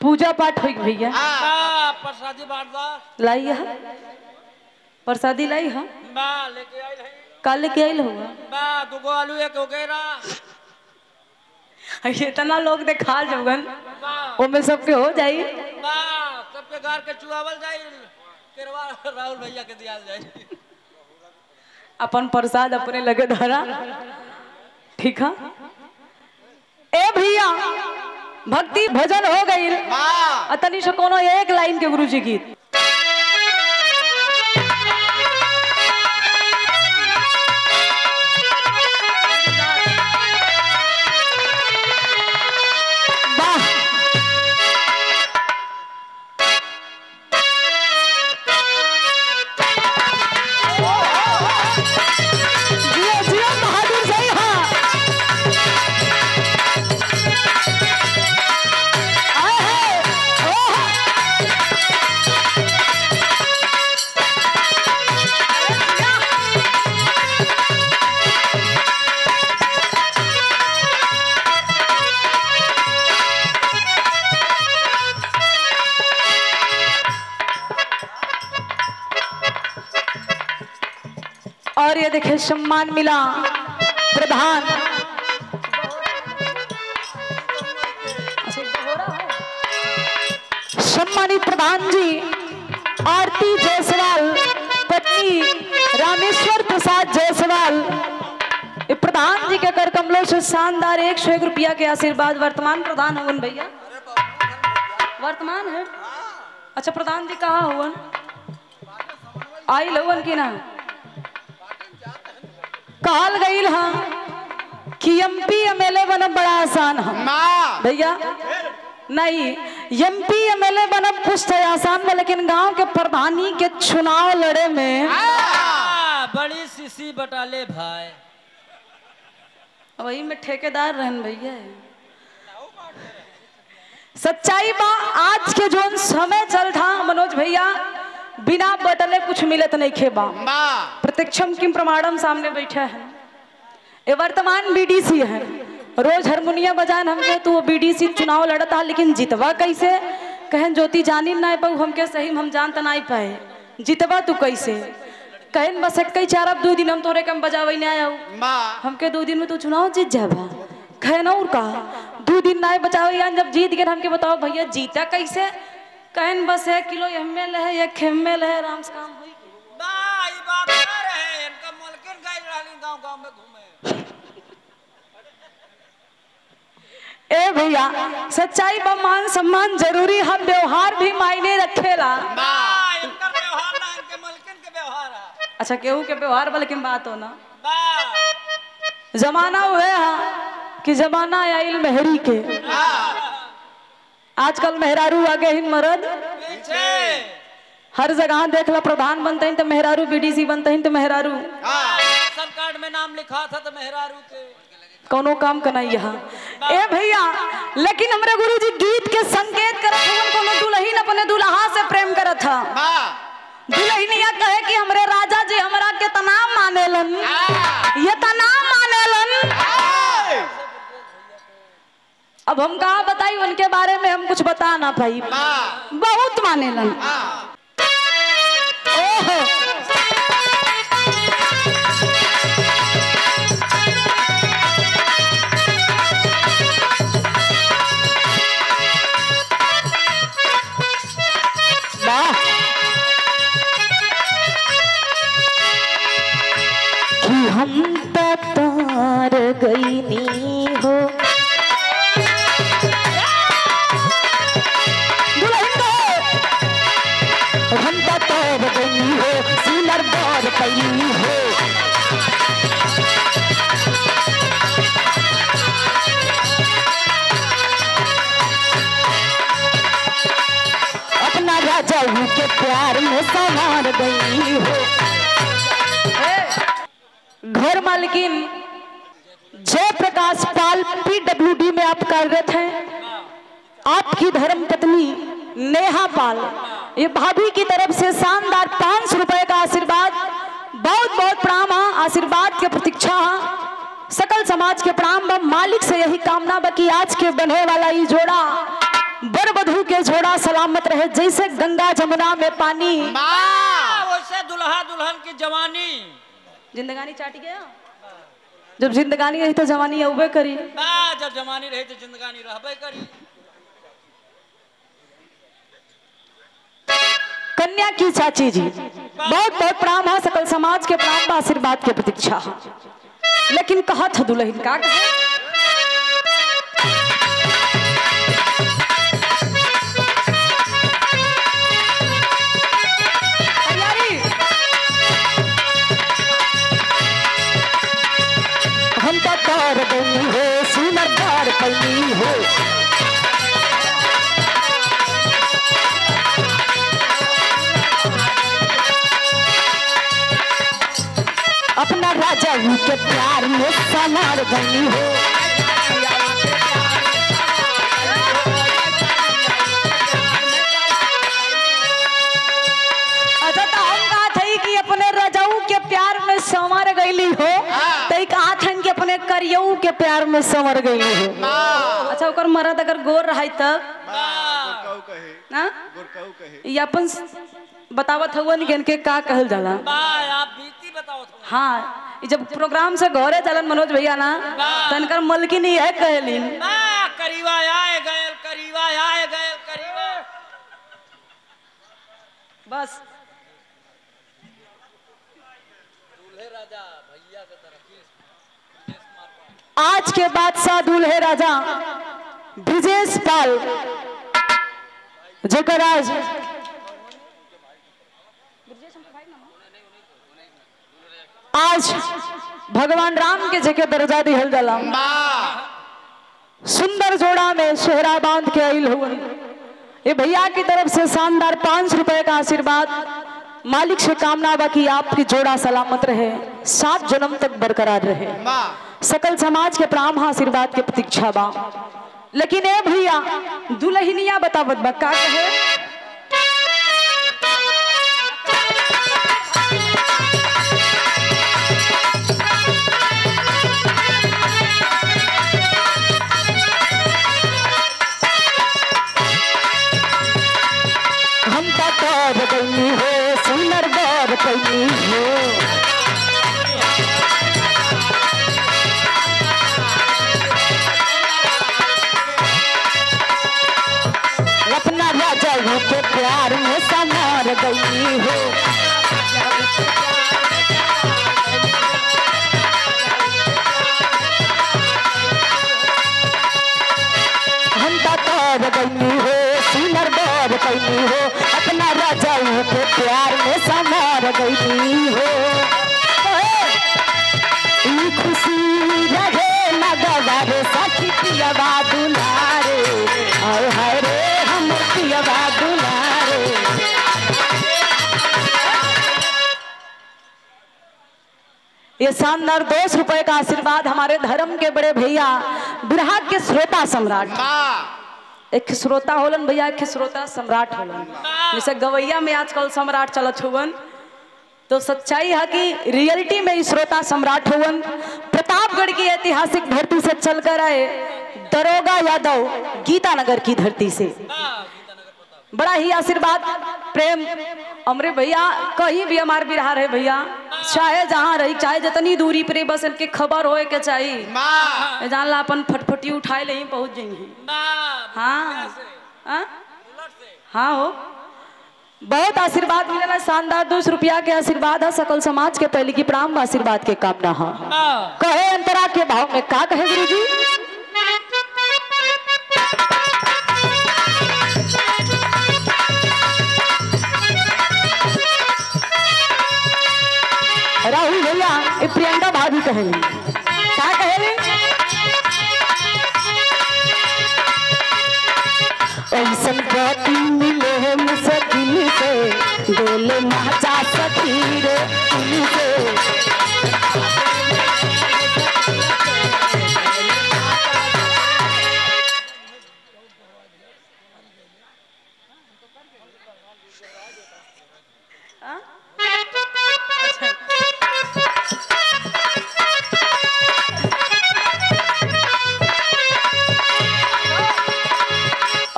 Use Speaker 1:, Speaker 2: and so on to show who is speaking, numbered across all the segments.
Speaker 1: पूजा पाठ होई भैया।
Speaker 2: प्रसादी बांट दो।
Speaker 1: लाई है प्रसादी लाई है
Speaker 2: बा लेके आई है।
Speaker 1: कल लेके आई होगा
Speaker 2: बा दुगो आलू एक हो गया।
Speaker 1: इतना लोग देखा जगन ओमे सबके हो जाई।
Speaker 2: बा सबके घर के चुआवल जाई केरवा राहुल भैया के दिया जाई।
Speaker 1: अपन प्रसाद अपने लगे धरा ठीक है। ए भैया भक्ति भजन हो गई तनी से कोनो एक लाइन के गुरुजी गीत और ये देखे सम्मान मिला प्रधान सम्मानित प्रधान जी आरती जायसवाल पत्नी रामेश्वर प्रसाद जायसवाल प्रधान जी के कर कमलों से शानदार 101 रुपया के आशीर्वाद वर्तमान प्रधान हवन भैया वर्तमान है। अच्छा प्रधान जी कहाँ हुवन आई लवन की ना कहल गई कि एमपी एमएलए बनब बड़ा आसान है भैया नहीं एमपी एमएलए बनब कुछ आसान में लेकिन गांव के प्रधानी के चुनाव लड़े में
Speaker 2: बड़ी सीसी बटाले भाई
Speaker 1: वही में ठेकेदार रहन भैया सच्चाई बा। आज के जो समय चल था मनोज भैया बिना बटले कुछ मिलत नहीं खेबा प्रत्यक्षम किम प्रमाणम सामने बैठे हैं। ये वर्तमान बीडीसी है रोज हारमोनिया बजान हमके तो वो बीडीसी चुनाव लड़ता लेकिन जितवा कैसे कहें ज्योति जानी ना पाऊ हमके सही हम जानता ना पाए जितवा तू कैसे कहें बस एक चार अब 2 दिन हम तोरे कम बजावे ना आया हमके 2 दिन में तू चुनाव जीत जाबा कहे ना और कहा 2 दिन ना बचावे यान जब जीत गए हमके बताओ भैया जीता कैसे कहन बस 1 किलो एमएल है 1 एमएल है आराम से काम होई
Speaker 2: बा ई बात ना रहे इनका मलकिन गई रहली गांव-गांव में घूमे।
Speaker 1: ए भैया सच्चाई बा मान सम्मान जरूरी है व्यवहार भी मायने रखेला
Speaker 2: बा इनका व्यवहार ना इनके मलकिन के व्यवहार है।
Speaker 1: अच्छा केहू के व्यवहार वाले की बात हो ना
Speaker 2: बा
Speaker 1: जमाना हुए है कि जमाना आइल मेहरी के आजकल मेहरारू आगे ही मरद हर जगह देख ला प्रधान बनते हैं तो मेहरारू बीडीसी बनते हैं तो मेहरारू
Speaker 2: राशन कार्ड में नाम लिखा था तो मेहरारू के
Speaker 1: कोनो काम करना यहाँ ए भैया लेकिन हमारे गुरुजी गीत के संकेत करत हवन कोनो दुल्हन अपने दुल्हा से प्रेम करत था दुल्हनिया कहे कि हमरे राजा जी हमरा के तना मानेलन ये तना मानेलन अब हम कहा बताई उनके बारे में हम कुछ बता ना पाई बहुत मानेलन ओहो कि हम तार गई नी हो हम तार गई हो सीलर बार पई हो अपना राजा के प्यार में संवार गई हो। घर मालकिन जयप्रकाश पाल पीडब्ल्यूडी में आप कार्यरत हैं। आपकी धर्म पत्नी नेहा पाल ये भाभी की तरफ से शानदार 500 रुपए का आशीर्वाद बहुत बहुत प्रणाम आशीर्वाद के प्रतीक्षा सकल समाज के प्रणाम मालिक से यही कामना बा कि आज के बने वाला ये जोड़ा बर वधू के है जैसे गंगा जमुना में पानी,
Speaker 2: वैसे दुल्हा दुल्हन की जवानी।
Speaker 1: जिंदगानी चाटी गया, जब जिंदगानी रही तो जवानी अबे करी,
Speaker 2: जब जवानी रही तो जिंदगानी रहबे करी।
Speaker 1: कन्या की चाची जी बहुत बहुत प्रणाम है, सकल समाज के प्रणाम आशीर्वाद के प्रतीक्षा है। लेकिन कहा था दुल्हन का हम तो तार बनी हो सुनर तार पली हो, अपना राजा के प्यार में समार गई हो। अच्छा तो हम कहा थे कि अपने राजाऊ के प्यार में संवर गई हो, तो कहा था कि अपने करियऊ के प्यार में संवर गई हो। अच्छा ओकर मर्द अगर गोर रहा तब ये अपन बतावत हुआ के का कहल जाला।
Speaker 2: आप बीती बताओ।
Speaker 1: हाँ जब प्रोग्राम से घरे चलन मनोज भैया ना तनकर मलकिनी है कहलिन
Speaker 2: करीबा आए गए, करीबा आए गए, करीबा बस दूल्हे राजा भैया के तरफ।
Speaker 1: आज के बादशाह दूल्हे राजा ब्रिजेश पाल जेकर आज भगवान राम के जगह दर्जा दिहल जाला। सुंदर जोड़ा में सोहरा बांध के आइल हुआ। ये भैया की तरफ से शानदार 500 रुपए का आशीर्वाद। मालिक से कामना बा कि आपकी जोड़ा सलामत रहे, 7 जन्म तक बरकरार रहे। सकल समाज के प्राम आशीर्वाद के प्रतीक्षा बा। लेकिन ए भैया दुल्हनिया बतावत बा का कहे गई हो सुनर बार पली हो, अपना राजा के प्यार में समार गई हो। हम तार गई हो सुनर बार पली हो, अपना राजा के प्यार में समार गई हो। खुशी रहे न गवारे साथी पियवा दुलारे, हाय हाय रे हम पियवा दुलारे। ये शानदार 200 रुपए का आशीर्वाद हमारे धर्म के बड़े भैया बिरहा के श्रोता सम्राट, एक श्रोता होलन भैया, एक श्रोता सम्राट होलन। जैसे गवैया में आजकल सम्राट चलत हुवन, तो सच्चाई है कि रियलिटी में श्रोता सम्राट हुवन। प्रतापगढ़ की ऐतिहासिक धरती से चलकर आए दरोगा यादव गीतानगर की धरती से। बड़ा ही आशीर्वाद प्रेम अमरे भैया कहीं भी हमारे बिरहा रहे भैया, चाहे जहाँ रही चाहे जितनी दूरी पर, बस इनके खबर होए के चाहिए। जान ला अपन फटफटी उठाए ले पहुंच जाएंगे। हाँ हाँ हो बहुत आशीर्वाद मिले। शानदार 200 रुपया के आशीर्वाद है। सकल समाज के पहले की प्राम आशीर्वाद के कामना है। कहे अंतरा के भाव में का कहे गुरु जी, राहुल भैया प्रियंका भाभी कहेली क्या कहेली, ऐसन पति मिले मुश्किल से, बोले नाचा सखी रे दिल से।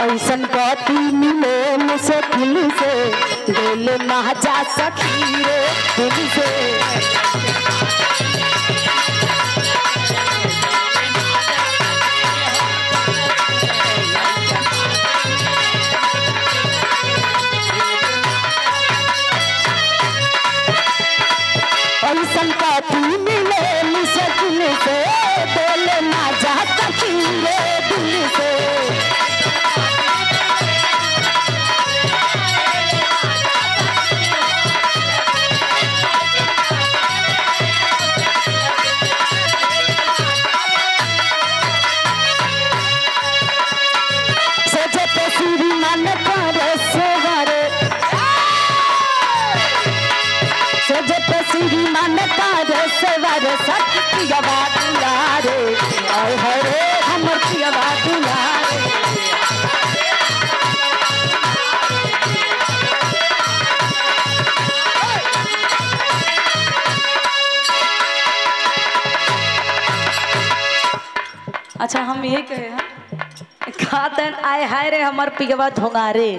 Speaker 1: ऐसन पति मिले मुश्किल से दिल महाजा सखी रे दिल से। ऐसन पति मिले मुश्किल से दिल महाजा सखी रे दिल से। अच्छा हम ये कहे हैं खातन आए हाय रे हमर पिगवा धोंगारे।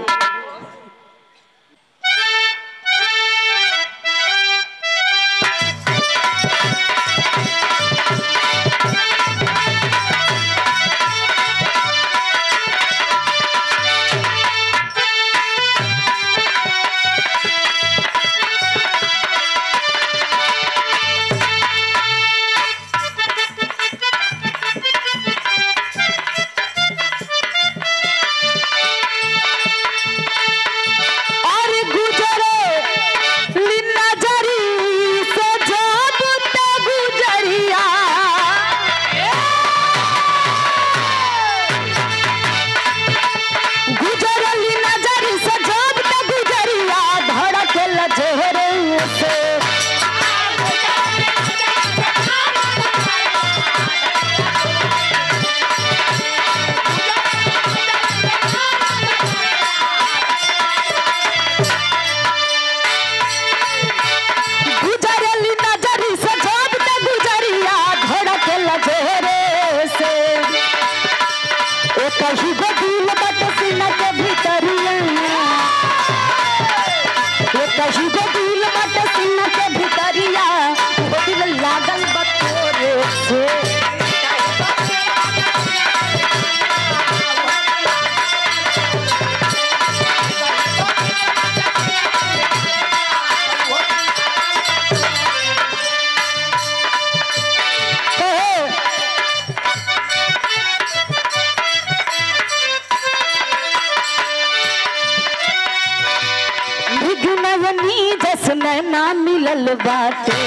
Speaker 1: ना मिलल बाटे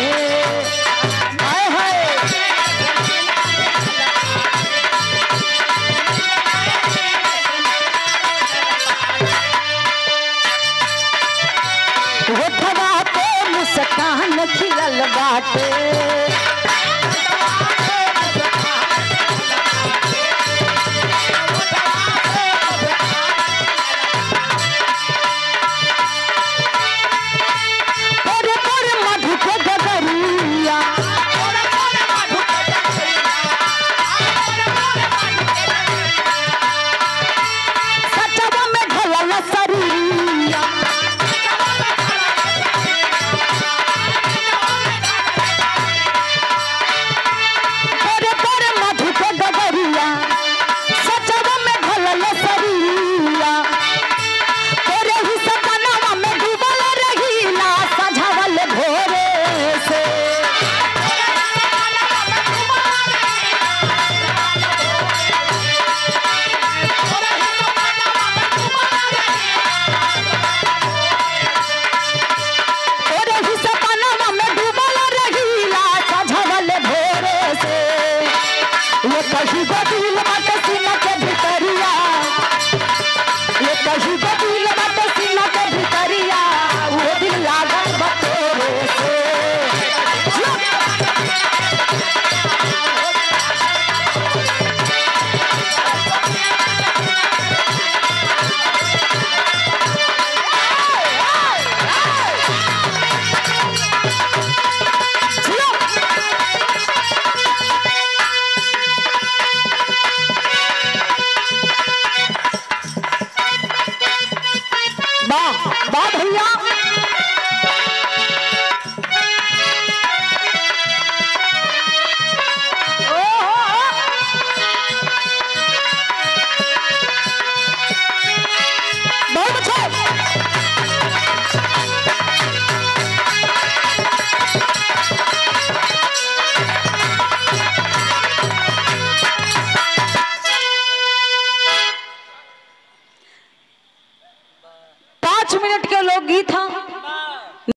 Speaker 1: हाय हाय होठवा पे मुस्कान खिलल बाटे भैया